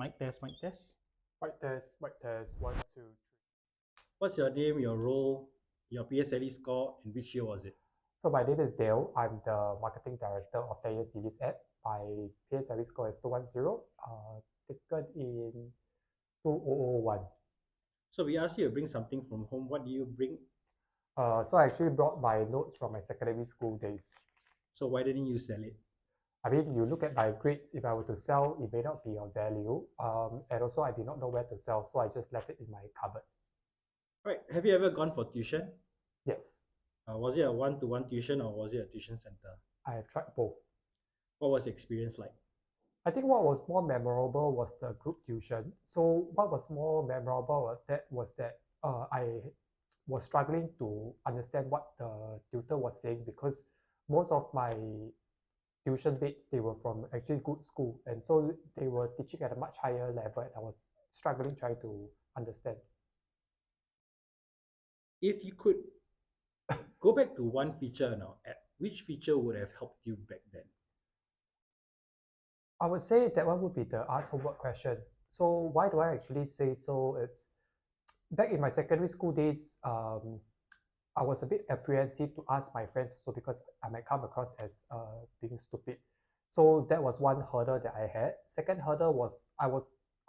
Mic test, mic test. Mic test, 1, 2, 3. What's your name, your role, your PSLE score, and which year was it? So my name is Dale. I'm the marketing director of 10 Year Series app. My PSLE score is 210, taken in 2001. So we asked you to bring something from home. What do you bring? So I actually brought my notes from my secondary school days. So why didn't you sell it? I mean, you look at my grades, if I were to sell, it may not be of value. And also I did not know where to sell, so I just left it in my cupboard. Right. Have you ever gone for tuition? Yes, Was it a one-to-one tuition or was it a tuition center? I have tried both. What was the experience like? I think what was more memorable was the group tuition. So what was more memorable was that I was struggling to understand what the tutor was saying because most of my tuition mates, they were from actually good school, and so they were teaching at a much higher level, and I was struggling trying to understand. If you could go back to one feature in our app, which feature would have helped you back then? I would say that one would be the ask homework question. So why do I actually say so? It's back in my secondary school days, I was a bit apprehensive to ask my friends also because I might come across as being stupid. So that was one hurdle that I had. Second hurdle was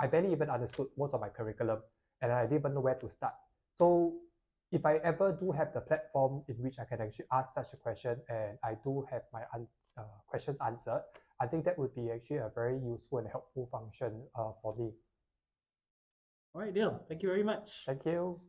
I barely even understood most of my curriculum, and I didn't even know where to start. So if I ever do have the platform in which I can actually ask such a question and I do have my questions answered, I think that would be actually a very useful and helpful function for me. All right, Dale. Thank you very much. Thank you.